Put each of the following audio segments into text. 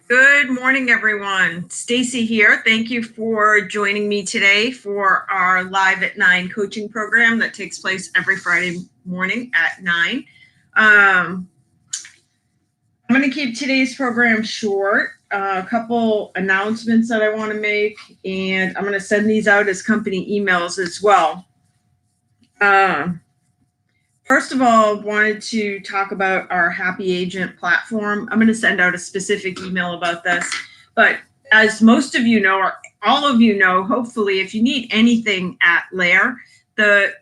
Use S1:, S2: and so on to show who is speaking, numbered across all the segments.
S1: Good morning, everyone. Stacey here. Thank you for joining me today for our Live at 9 coaching program that takes place every Friday morning at 9. I'm going to keep today's program short. A couple announcements that I want to make, and I'm going to send these out as company emails as well. First of all, wanted to talk about our Happy Agent platform. I'm going to send out a specific email about this, but as most of you know, or all of you know, hopefully, if you need anything at Lair, the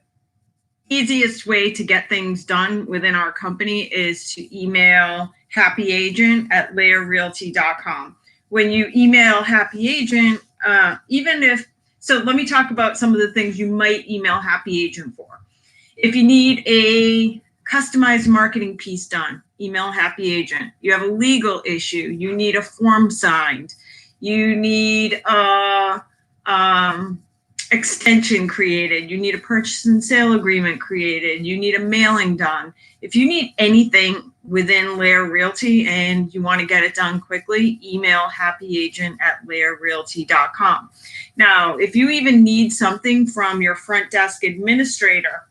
S1: easiest way to get things done within our company is to email happyagent@lairrealty.com. When you email Happy Agent, so let me talk about some of the things you might email Happy Agent for. If you need a customized marketing piece done, email Happy Agent. You have a legal issue, you need a form signed, you need a extension created, you need a purchase and sale agreement created, you need a mailing done. If you need anything within Lair Realty and you want to get it done quickly, email happyagent@lairrealty.com. Now, if you even need something from your front desk administrator,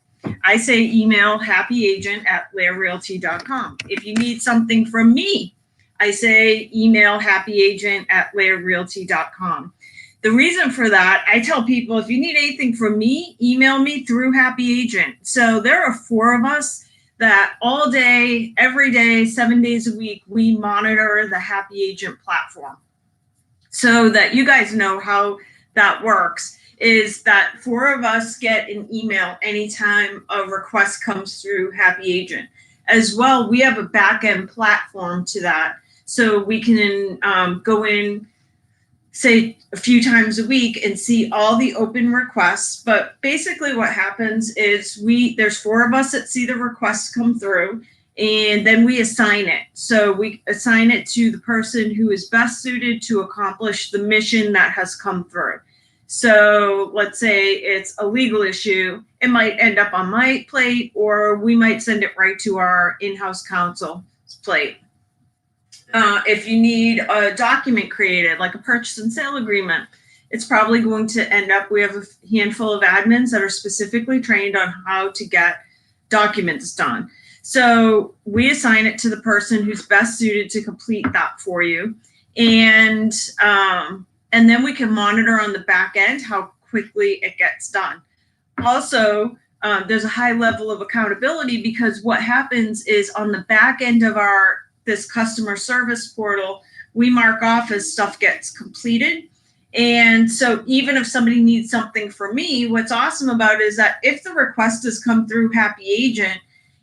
S1: I say email happyagent@lairrealty.com. If you need something from me, I say email happyagent@lairrealty.com. The reason for that, I tell people, if you need anything from me, email me through Happy Agent. So there are 4 of us that all day, every day, 7 days a week, we monitor the Happy Agent platform. So that you guys know how that works is that 4 of us get an email anytime a request comes through Happy Agent. As well, we have a back-end platform to that. So we can go in, say, a few times a week and see all the open requests. But basically what happens is there's 4 of us that see the requests come through, and then we assign it. So we assign it to the person who is best suited to accomplish the mission that has come through. So let's say it's a legal issue, it might end up on my plate, or we might send it right to our in-house counsel's plate. If you need a document created, like a purchase and sale agreement, it's probably going to end up, we have a handful of admins that are specifically trained on how to get documents done. So we assign it to the person who's best suited to complete that for you. And then we can monitor on the back end how quickly it gets done. Also, there's a high level of accountability, because what happens is on the back end of this customer service portal, we mark off as stuff gets completed. And so even if somebody needs something from me, what's awesome about it is that if the request has come through Happy Agent,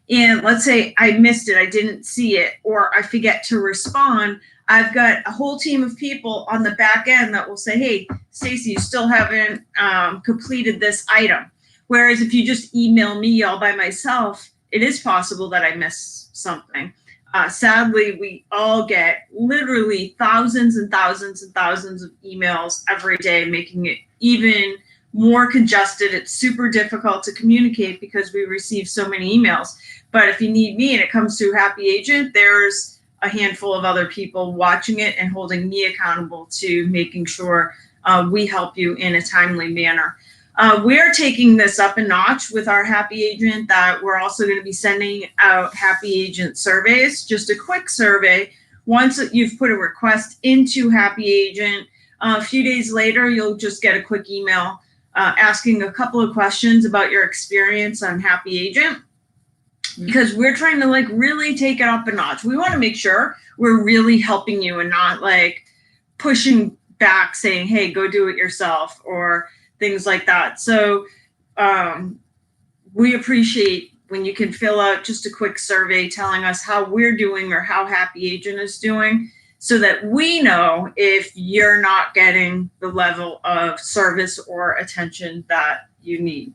S1: and let's say I missed it, I didn't see it, or I forget to respond, I've got a whole team of people on the back end that will say, hey, Stacey, you still haven't completed this item. Whereas if you just email me all by myself, it is possible that I miss something. Sadly, we all get literally thousands and thousands and thousands of emails every day, making it even more congested. It's super difficult to communicate because we receive so many emails. But if you need me and it comes through Happy Agent, there's a handful of other people watching it and holding me accountable to making sure we help you in a timely manner. We're taking this up a notch with our Happy Agent, that we're also going to be sending out Happy Agent surveys, just a quick survey. Once you've put a request into Happy Agent, a few days later, you'll just get a quick email asking a couple of questions about your experience on Happy Agent, because we're trying to really take it up a notch. We want to make sure we're really helping you and not pushing back saying, hey, go do it yourself, or things like that. So we appreciate when you can fill out just a quick survey telling us how we're doing or how Happy Agent is doing, so that we know if you're not getting the level of service or attention that you need.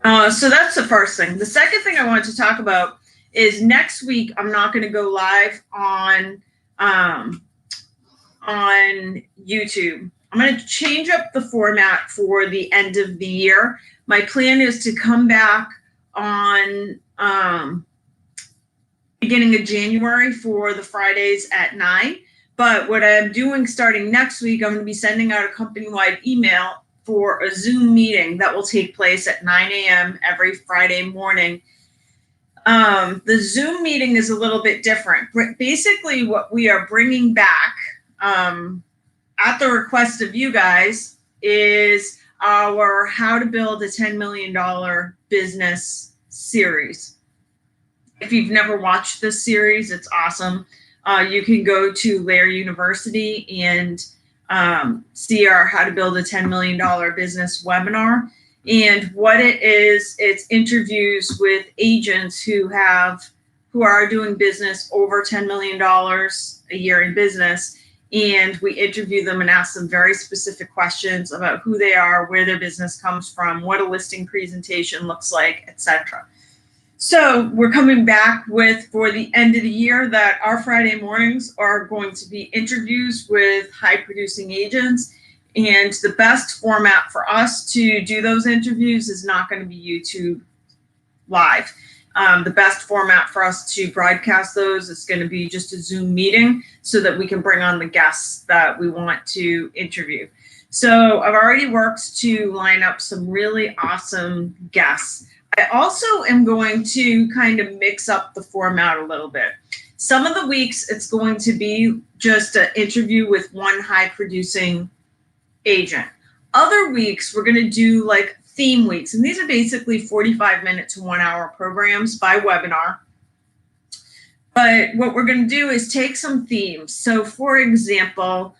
S1: So that's the first thing. The second thing I wanted to talk about is next week I'm not going to go live on YouTube. I'm going to change up the format for the end of the year. My plan is to come back on beginning of January for the Fridays at 9. But what I'm doing starting next week, I'm going to be sending out a company-wide email for a Zoom meeting that will take place at 9 a.m. every Friday morning. The Zoom meeting is a little bit different. Basically, what we are bringing back at the request of you guys is our How to Build a $10 Million Business series. If you've never watched this series, it's awesome. You can go to Lair University and see our How to Build a $10 Million Business webinar. And what it is, it's interviews with agents who are doing business over $10 million a year in business. And we interview them and ask them very specific questions about who they are, where their business comes from, what a listing presentation looks like, etc. So we're coming back with, for the end of the year, that our Friday mornings are going to be interviews with high producing agents. And the best format for us to do those interviews is not going to be YouTube live. The best format for us to broadcast those is going to be just a Zoom meeting so that we can bring on the guests that we want to interview. So I've already worked to line up some really awesome guests. I also am going to kind of mix up the format a little bit. Some of the weeks it's going to be just an interview with one high producing agent. Other weeks we're going to do like theme weeks, and these are basically 45-minute to 1 hour programs by webinar. But what we're going to do is take some themes. So for example,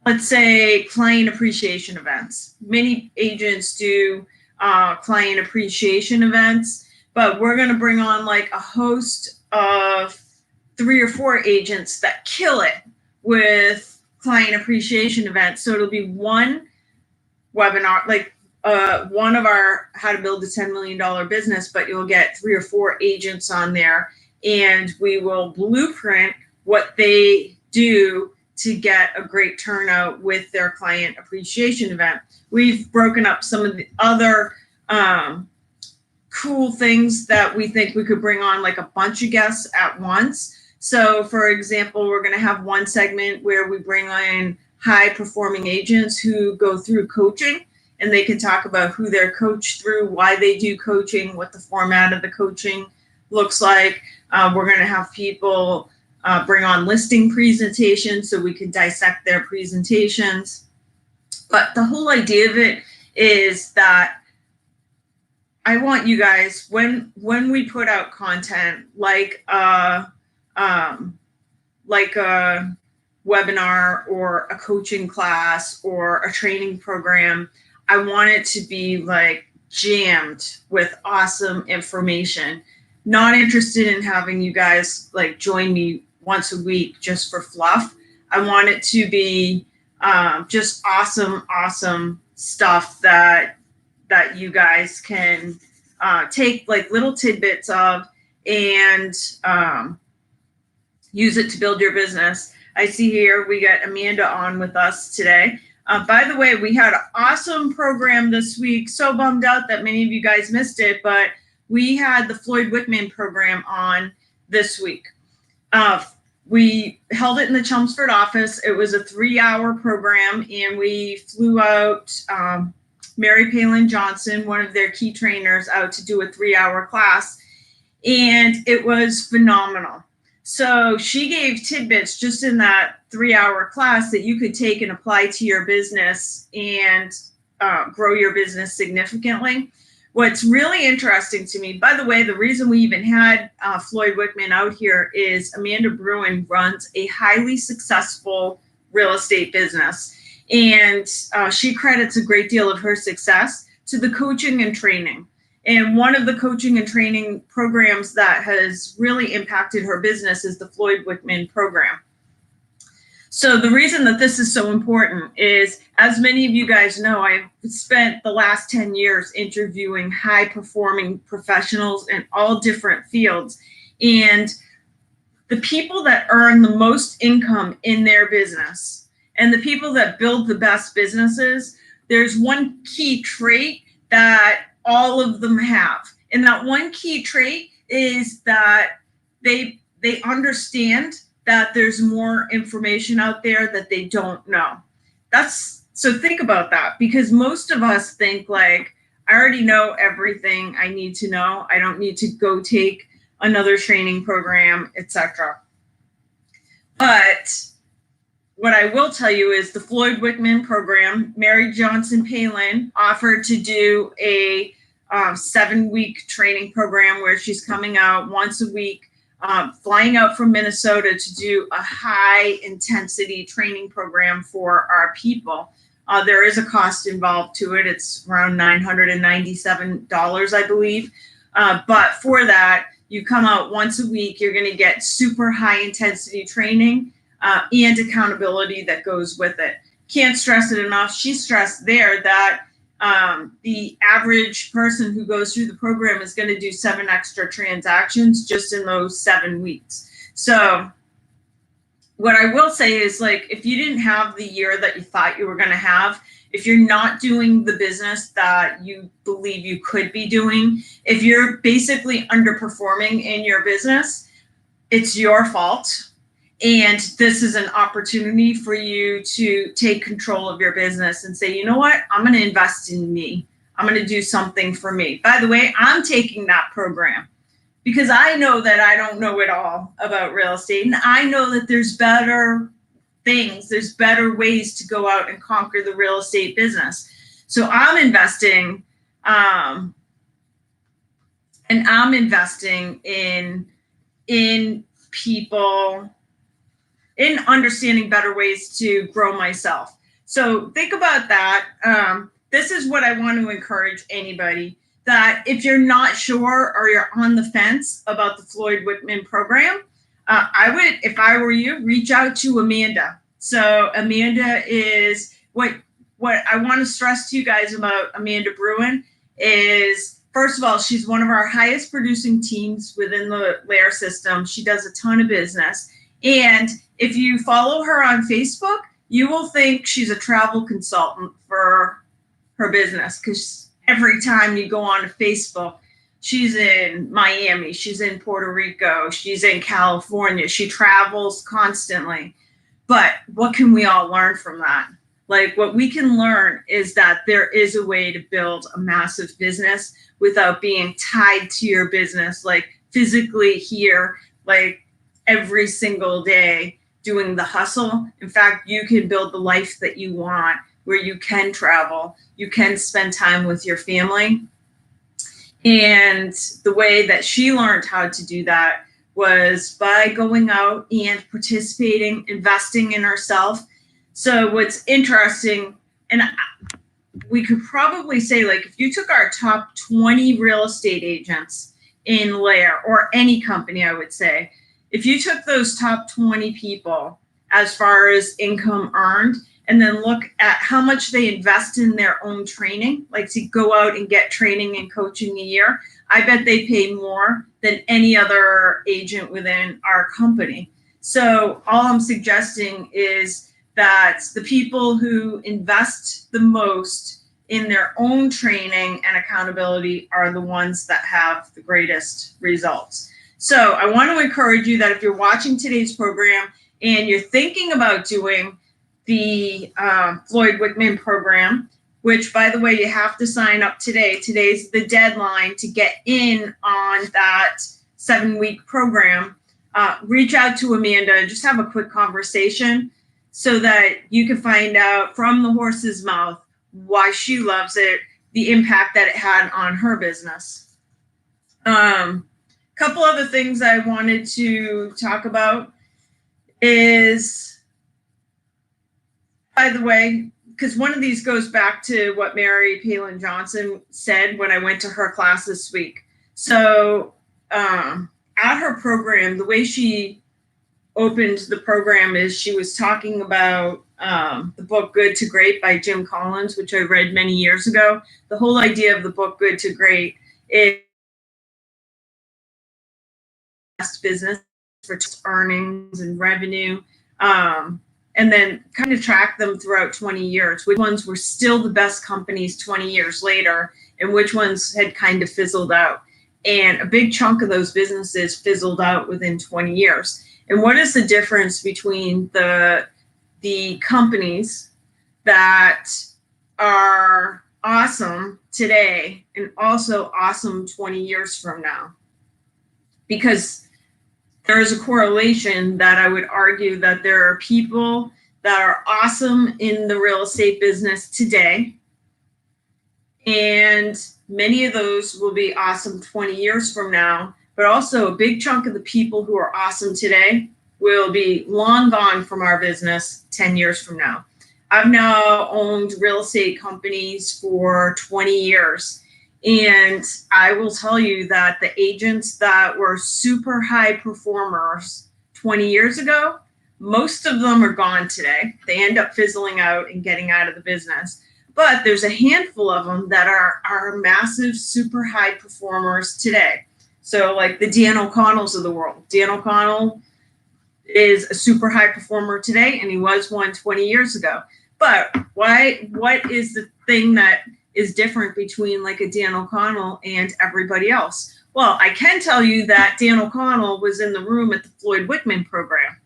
S1: let's say client appreciation events. Many agents do client appreciation events, but we're going to bring on like a host of 3 or 4 agents that kill it with client appreciation events. So it'll be one webinar, like one of our How to Build a $10 Million Business, but you'll get 3 or 4 agents on there, and we will blueprint what they do to get a great turnout with their client appreciation event. We've broken up some of the other cool things that we think we could bring on, like a bunch of guests at once. So for example, we're going to have one segment where we bring in high performing agents who go through coaching, and they can talk about who they're coached through, why they do coaching, what the format of the coaching looks like. We're going to have people bring on listing presentations so we can dissect their presentations. But the whole idea of it is that I want you guys, when we put out content like a webinar or a coaching class or a training program, I want it to be like jammed with awesome information. Not interested in having you guys like join me once a week just for fluff. I want it to be just awesome stuff that you guys can take like little tidbits of and use it to build your business. I see here we got Amanda on with us today. By the way, we had an awesome program this week. So bummed out that many of you guys missed it, but we had the Floyd Whitman program on this week. We held it in the Chelmsford office. It was a 3-hour program, and we flew out Mary Palin Johnson, one of their key trainers, out to do a 3-hour class, and it was phenomenal. So she gave tidbits just in that 3-hour class that you could take and apply to your business and grow your business significantly. What's really interesting to me, by the way, the reason we even had Floyd Whitman out here is Amanda Bruin runs a highly successful real estate business. And she credits a great deal of her success to the coaching and training. And one of the coaching and training programs that has really impacted her business is the Floyd Whitman program. So the reason that this is so important is, as many of you guys know, I've spent the last 10 years interviewing high-performing professionals in all different fields. And the people that earn the most income in their business and the people that build the best businesses, there's one key trait that all of them have. And that one key trait is that they understand that there's more information out there that they don't know. So think about that, because most of us think like, I already know everything I need to know. I don't need to go take another training program, etc. But what I will tell you is the Floyd Whitman program, Mary Johnson Palin offered to do a 7-week training program where she's coming out once a week, flying out from Minnesota to do a high intensity training program for our people. There is a cost involved to it. It's around $997, I believe. But for that, you come out once a week, you're going to get super high intensity training and accountability that goes with it. Can't stress it enough. She stressed there that the average person who goes through the program is going to do 7 extra transactions just in those 7 weeks. So what I will say is, like, if you didn't have the year that you thought you were going to have, if you're not doing the business that you believe you could be doing, if you're basically underperforming in your business, it's your fault. And this is an opportunity for you to take control of your business and say, you know what, I'm going to invest in me. I'm going to do something for me. By the way, I'm taking that program because I know that I don't know it all about real estate. And I know that there's better things, there's better ways to go out and conquer the real estate business. So I'm investing, and I'm investing in people, in understanding better ways to grow myself. So think about that. This is what I want to encourage anybody, that if you're not sure or you're on the fence about the Floyd Whitman program, I would, if I were you, reach out to Amanda. So Amanda is, what I want to stress to you guys about Amanda Bruin is, first of all, she's one of our highest producing teams within the Lair system. She does a ton of business. And if you follow her on Facebook, you will think she's a travel consultant for her business, because every time you go on to Facebook, she's in Miami, she's in Puerto Rico, she's in California, she travels constantly. But what can we all learn from that? Like, what we can learn is that there is a way to build a massive business without being tied to your business, like physically here, like every single day doing the hustle. In fact, you can build the life that you want, where you can travel, you can spend time with your family. And the way that she learned how to do that was by going out and participating, investing in herself. So what's interesting, and we could probably say, like, if you took our top 20 real estate agents in Lair, or any company, I would say, if you took those top 20 people as far as income earned, and then look at how much they invest in their own training, like to go out and get training and coaching a year, I bet they pay more than any other agent within our company. So all I'm suggesting is that the people who invest the most in their own training and accountability are the ones that have the greatest results. So I want to encourage you that if you're watching today's program and you're thinking about doing the Floyd Whitman program, which, by the way, you have to sign up today. Today's the deadline to get in on that 7-week program. Reach out to Amanda, just have a quick conversation so that you can find out from the horse's mouth why she loves it, the impact that it had on her business. Couple other things I wanted to talk about is, by the way, because one of these goes back to what Mary Palin Johnson said when I went to her class this week. So at her program, the way she opened the program is she was talking about the book Good to Great by Jim Collins, which I read many years ago. The whole idea of the book Good to Great is business for earnings and revenue, and then kind of track them throughout 20 years, which ones were still the best companies 20 years later and which ones had kind of fizzled out. And a big chunk of those businesses fizzled out within 20 years. And what is the difference between the companies that are awesome today and also awesome 20 years from now? Because there is a correlation that I would argue that there are people that are awesome in the real estate business today, and many of those will be awesome 20 years from now, but also a big chunk of the people who are awesome today will be long gone from our business 10 years from now. I've now owned real estate companies for 20 years. And I will tell you that the agents that were super high performers 20 years ago, most of them are gone today. They end up fizzling out and getting out of the business. But there's a handful of them that are massive, super high performers today. So like the Dan O'Connells of the world. Dan O'Connell is a super high performer today, and he was one 20 years ago. But what is the thing that is different between like a Dan O'Connell and everybody else? Well, I can tell you that Dan O'Connell was in the room at the Floyd Whitman program.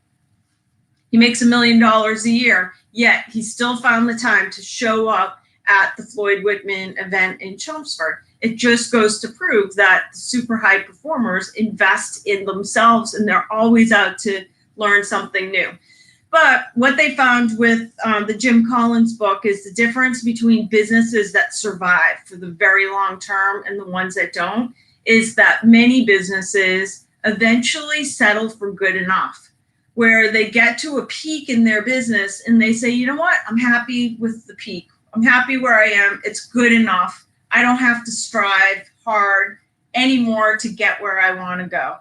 S1: He makes $1 million a year, yet he still found the time to show up at the Floyd Whitman event in Chelmsford. It just goes to prove that the super high performers invest in themselves, and they're always out to learn something new. But what they found with the Jim Collins book is the difference between businesses that survive for the very long term and the ones that don't is that many businesses eventually settle for good enough, where they get to a peak in their business and they say, you know what, I'm happy with the peak. I'm happy where I am. It's good enough. I don't have to strive hard anymore to get where I want to go.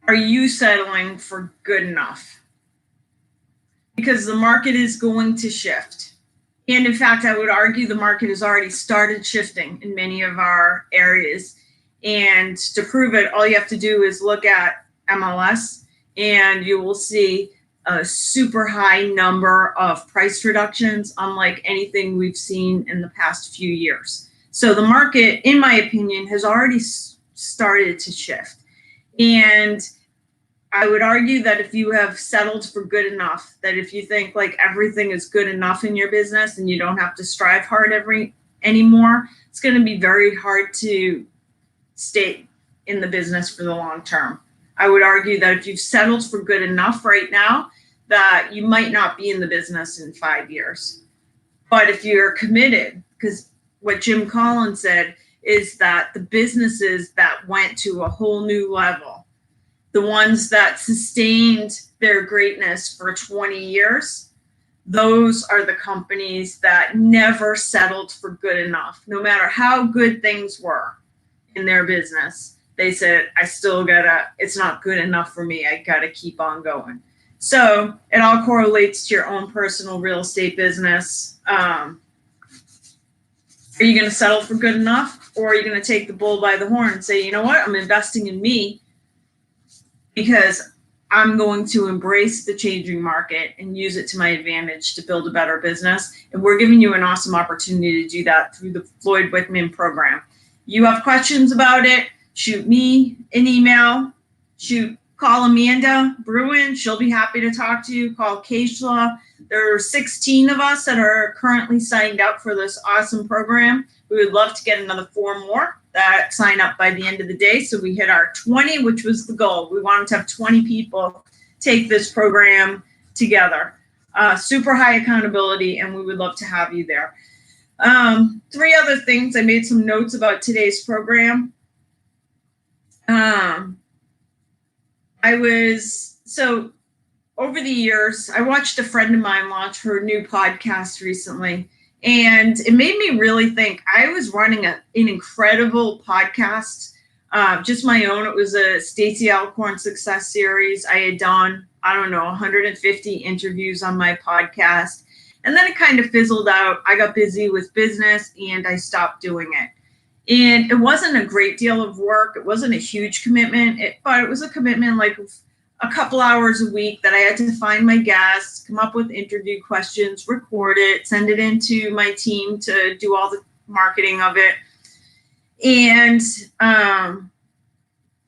S1: Are you settling for good enough? Because the market is going to shift. And in fact, I would argue the market has already started shifting in many of our areas. And to prove it, all you have to do is look at MLS, and you will see a super high number of price reductions, unlike anything we've seen in the past few years. So the market, in my opinion, has already started to shift. And I would argue that if you have settled for good enough, that if you think like everything is good enough in your business and you don't have to strive hard anymore, it's going to be very hard to stay in the business for the long term. I would argue that if you've settled for good enough right now, that you might not be in the business in 5 years. But if you're committed, because what Jim Collins said is that the businesses that went to a whole new level, the ones that sustained their greatness for 20 years, those are the companies that never settled for good enough. No matter how good things were in their business, they said, it's not good enough for me. I gotta keep on going. So it all correlates to your own personal real estate business. Are you going to settle for good enough, or are you going to take the bull by the horn and say, you know what, I'm investing in me because I'm going to embrace the changing market and use it to my advantage to build a better business. And we're giving you an awesome opportunity to do that through the Floyd Whitman program. You have questions about it, shoot me an email, call Amanda Bruin. She'll be happy to talk to you. Call Keishla. There are 16 of us that are currently signed up for this awesome program. We would love to get another 4 more that sign up by the end of the day. So we hit our 20, which was the goal. We wanted to have 20 people take this program together. Super high accountability, and we would love to have you there. 3 other things. I made some notes about today's program. Over the years, I watched a friend of mine launch her new podcast recently, and it made me really think. I was running an incredible podcast, just my own. It was a Stacey Alcorn Success Series. I had done, 150 interviews on my podcast, and then it kind of fizzled out. I got busy with business, and I stopped doing it. And it wasn't a great deal of work. It wasn't a huge commitment, but it was a commitment like a couple hours a week that I had to find my guests, come up with interview questions, record it, send it into my team to do all the marketing of it. And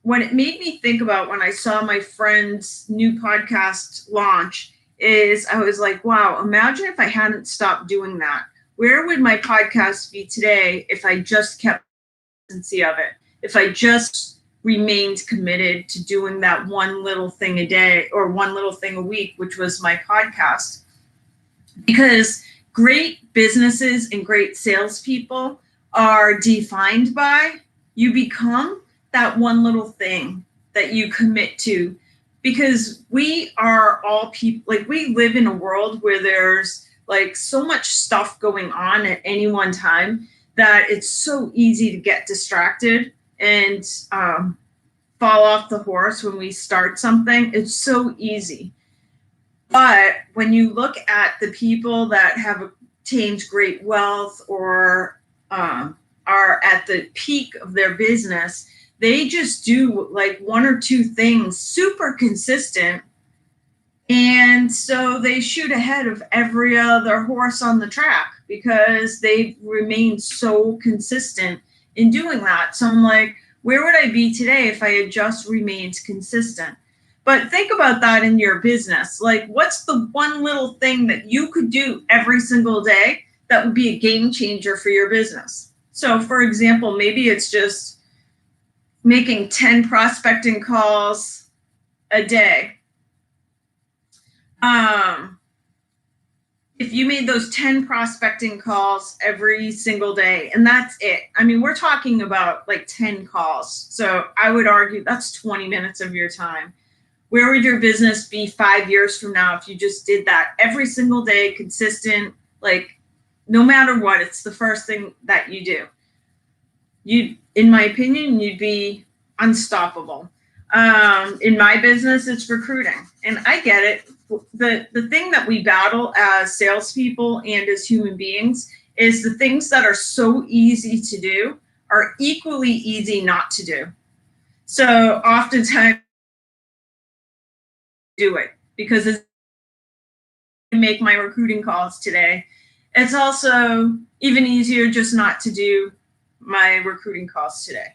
S1: what it made me think about when I saw my friend's new podcast launch is I was like, wow, imagine if I hadn't stopped doing that. Where would my podcast be today if I just kept the consistency of it? If I just remained committed to doing that one little thing a day or one little thing a week, which was my podcast. Because great businesses and great salespeople are defined by you become that one little thing that you commit to, because we are all people, like we live in a world where there's like so much stuff going on at any one time that it's so easy to get distracted and fall off the horse when we start something. It's so easy. But when you look at the people that have attained great wealth or are at the peak of their business, they just do like one or two things super consistent. And so they shoot ahead of every other horse on the track because they remain so consistent in doing that. So I'm like, where would I be today if I had just remained consistent? But think about that in your business. Like, what's the one little thing that you could do every single day that would be a game changer for your business? So, for example, maybe it's just making 10 prospecting calls a day. If you made those 10 prospecting calls every single day, and that's it. I mean, we're talking about like 10 calls. So I would argue that's 20 minutes of your time. Where would your business be 5 years from now if you just did that every single day, consistent, like no matter what, it's the first thing that you do? You, in my opinion, you'd be unstoppable. In my business, it's recruiting, and I get it. The thing that we battle as salespeople and as human beings is the things that are so easy to do are equally easy not to do. So oftentimes do it because it's make my recruiting calls today. It's also even easier just not to do my recruiting calls today.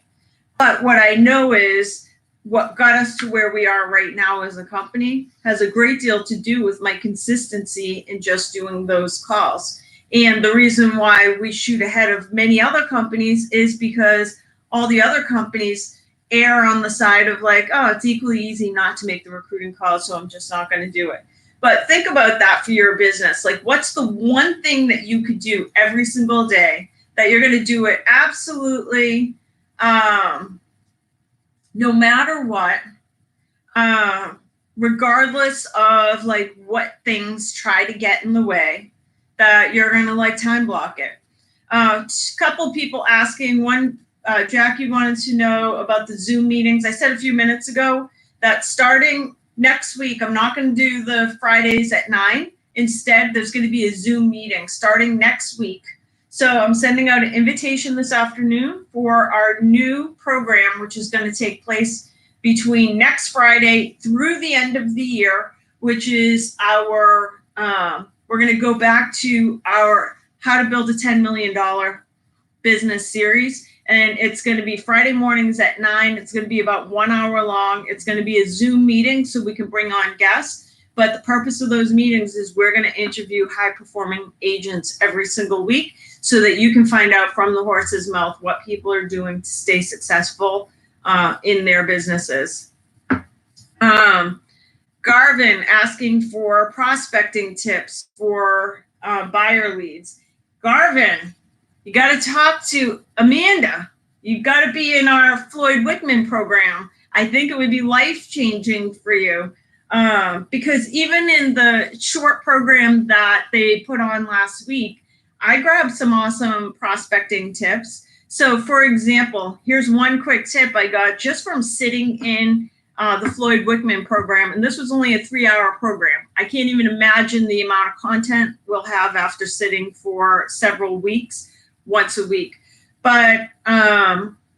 S1: But what I know is what got us to where we are right now as a company has a great deal to do with my consistency in just doing those calls. And the reason why we shoot ahead of many other companies is because all the other companies err on the side of like, oh, it's equally easy not to make the recruiting call, so I'm just not going to do it. But think about that for your business. Like, what's the one thing that you could do every single day that you're going to do it absolutely no matter what, regardless of like what things try to get in the way, that you're going to like time block it. A couple people asking, one, Jackie wanted to know about the Zoom meetings. I said a few minutes ago that starting next week, I'm not going to do the Fridays at 9. Instead, there's going to be a Zoom meeting starting next week. So I'm sending out an invitation this afternoon for our new program, which is going to take place between next Friday through the end of the year, which is our, we're going to go back to our How to Build a $10 Million Business series. And it's going to be Friday mornings at 9. It's going to be about 1 hour long. It's going to be a Zoom meeting so we can bring on guests. But the purpose of those meetings is we're going to interview high-performing agents every single week so that you can find out from the horse's mouth what people are doing to stay successful in their businesses. Garvin asking for prospecting tips for buyer leads. Garvin, you got to talk to Amanda. You've got to be in our Floyd Whitman program. I think it would be life-changing for you. Because even in the short program that they put on last week, I grabbed some awesome prospecting tips. So for example, here's one quick tip I got just from sitting in the Floyd Whitman program. And this was only a 3-hour program. I can't even imagine the amount of content we'll have after sitting for several weeks, once a week. But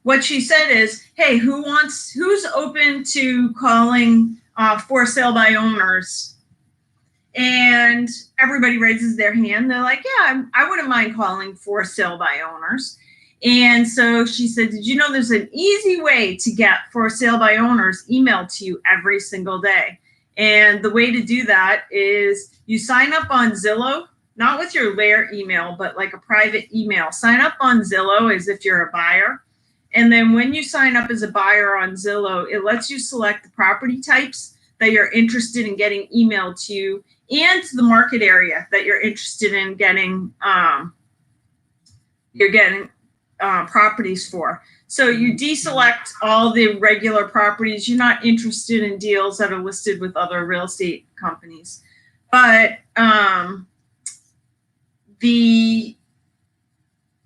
S1: what she said is, hey, who's open to calling for sale by owners And everybody raises their hand. They're like, yeah, I wouldn't mind calling for sale by owners. And so she said, did you know there's an easy way to get for sale by owners emailed to you every single day? And the way to do that is you sign up on Zillow, not with your layer email, but like a private email. Sign up on Zillow as if you're a buyer. And then when you sign up as a buyer on Zillow, it lets you select the property types that you're interested in getting emailed to you and to the market area that you're interested in getting, properties for. So you deselect all the regular properties. You're not interested in deals that are listed with other real estate companies. But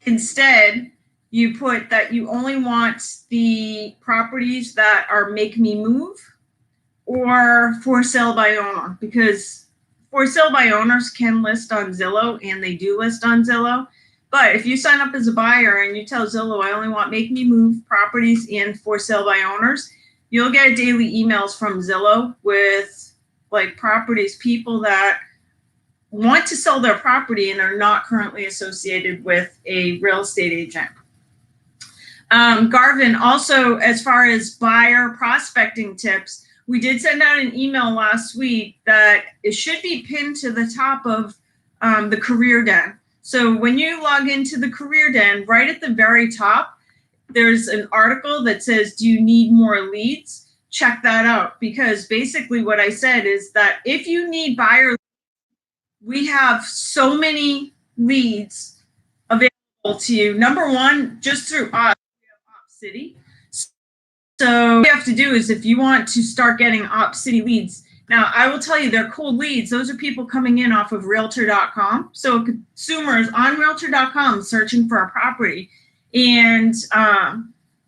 S1: instead, you put that you only want the properties that are make me move or for sale by owner, because for sale by owners can list on Zillow, and they do list on Zillow. But if you sign up as a buyer and you tell Zillow, I only want make me move properties and for sale by owners, you'll get daily emails from Zillow with like properties, people that want to sell their property and are not currently associated with a real estate agent. Garvin, also, as far as buyer prospecting tips, we did send out an email last week that it should be pinned to the top of the Career Den. So when you log into the Career Den, right at the very top, there's an article that says, do you need more leads? Check that out, because basically what I said is that if you need buyer leads, we have so many leads available to you. Number one, just through us, we have OpCity. So what you have to do is, if you want to start getting OpCity leads, now I will tell you they're cold leads. Those are people coming in off of Realtor.com. So consumers on Realtor.com searching for a property, and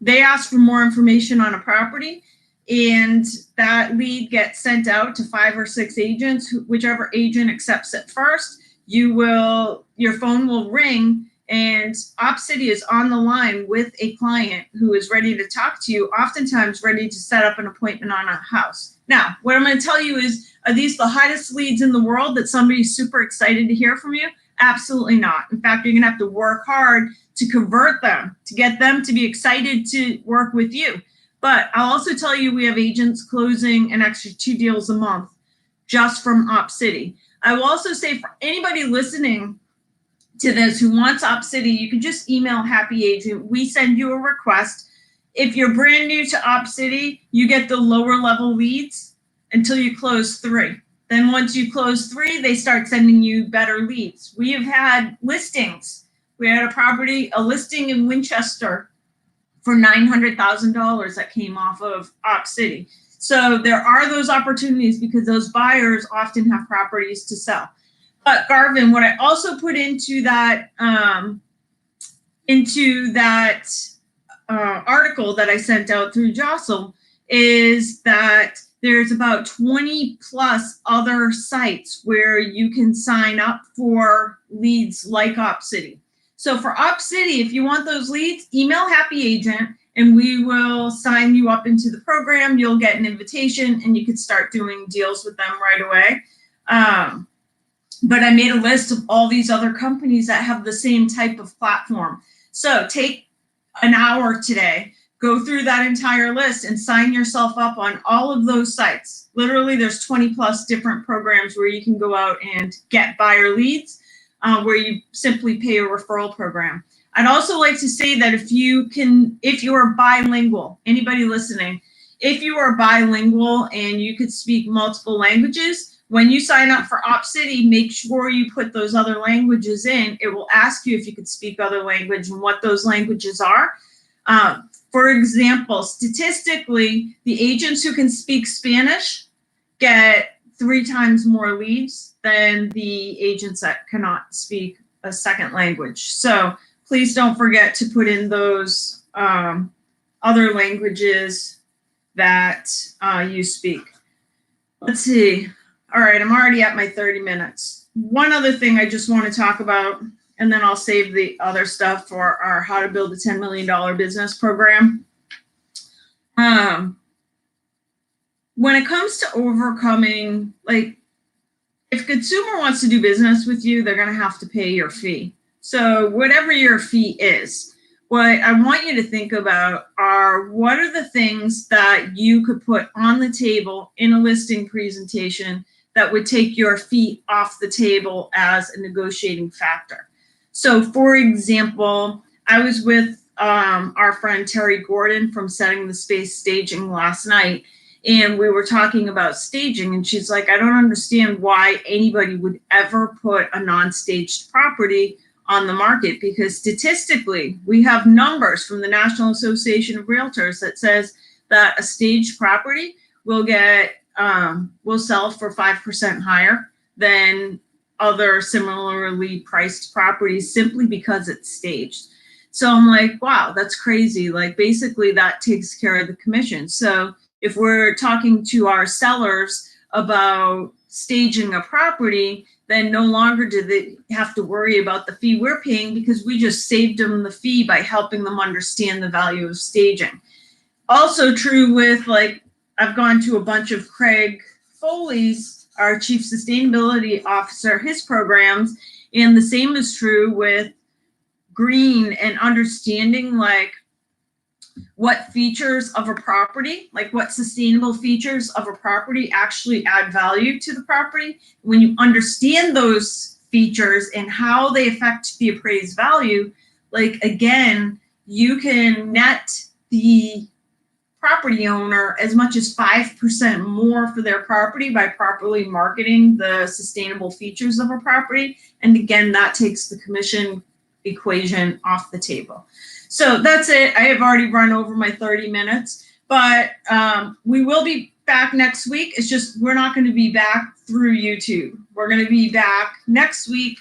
S1: they ask for more information on a property, and that lead gets sent out to 5 or 6 agents. Whichever agent accepts it first, your phone will ring, and OpCity is on the line with a client who is ready to talk to you, oftentimes ready to set up an appointment on a house. Now, what I'm going to tell you is, are these the hottest leads in the world that somebody's super excited to hear from you? Absolutely not. In fact, you're going to have to work hard to convert them, to get them to be excited to work with you. But I'll also tell you, we have agents closing an extra 2 deals a month just from OpCity. I will also say, for anybody listening to this who wants OpCity, you can just email Happy Agent. We send you a request. If you're brand new to OpCity, you get the lower level leads until you close 3. Then once you close 3, they start sending you better leads. We have had listings. We had a listing in Winchester for $900,000 that came off of OpCity. So there are those opportunities, because those buyers often have properties to sell. But Garvin, what I also put into that article that I sent out through Jostle is that there's about 20 plus other sites where you can sign up for leads like OpCity. So for OpCity, if you want those leads, email Happy Agent and we will sign you up into the program. You'll get an invitation and you can start doing deals with them right away. But I made a list of all these other companies that have the same type of platform. So take an hour today, go through that entire list and sign yourself up on all of those sites. Literally, there's 20 plus different programs where you can go out and get buyer leads, where you simply pay a referral program. I'd also like to say that if you are bilingual, anybody listening, if you are bilingual and you could speak multiple languages, when you sign up for OpCity, make sure you put those other languages in. It will ask you if you could speak other language and what those languages are. For example, statistically, the agents who can speak Spanish get 3 times more leads than the agents that cannot speak a second language. So please don't forget to put in those other languages that you speak. Let's see. All right, I'm already at my 30 minutes. One other thing I just want to talk about, and then I'll save the other stuff for our How to Build a $10 Million Business program. When it comes to overcoming, like, if a consumer wants to do business with you, they're going to have to pay your fee. So whatever your fee is, what I want you to think about are what are the things that you could put on the table in a listing presentation that would take your fee off the table as a negotiating factor. So for example, I was with our friend Terry Gordon from Setting the Space Staging last night, and we were talking about staging, and she's like, I don't understand why anybody would ever put a non-staged property on the market, because statistically, we have numbers from the National Association of Realtors that says that a staged property will sell for 5% higher than other similarly priced properties simply because it's staged. So I'm like, wow, that's crazy. Like basically that takes care of the commission. So if we're talking to our sellers about staging a property, then no longer do they have to worry about the fee we're paying, because we just saved them the fee by helping them understand the value of staging. Also true with, like, I've gone to a bunch of Craig Foley's, our Chief Sustainability Officer, his programs, and the same is true with green and understanding like what features of a property, like what sustainable features of a property actually add value to the property. When you understand those features and how they affect the appraised value, like again, you can net the property owner as much as 5% more for their property by properly marketing the sustainable features of a property. And again, that takes the commission equation off the table. So that's it. I have already run over my 30 minutes, but we will be back next week. It's just we're not going to be back through YouTube. We're going to be back next week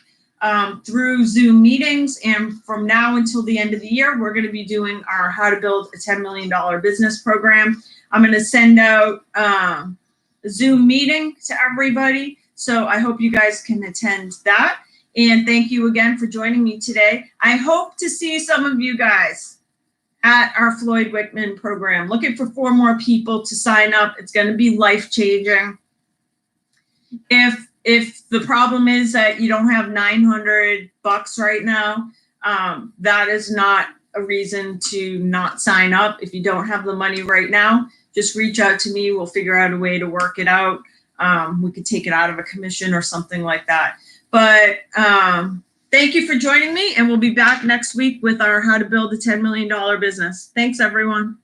S1: through Zoom meetings. And from now until the end of the year, we're going to be doing our How to Build a $10 Million Business program. I'm going to send out a Zoom meeting to everybody. So I hope you guys can attend that. And thank you again for joining me today. I hope to see some of you guys at our Floyd Whitman program. Looking for 4 more people to sign up. It's going to be life-changing. If the problem is that you don't have $900 right now, that is not a reason to not sign up. If you don't have the money right now, just reach out to me. We'll figure out a way to work it out. We could take it out of a commission or something like that. But thank you for joining me, and we'll be back next week with our How to Build a $10 Million Business. Thanks, everyone.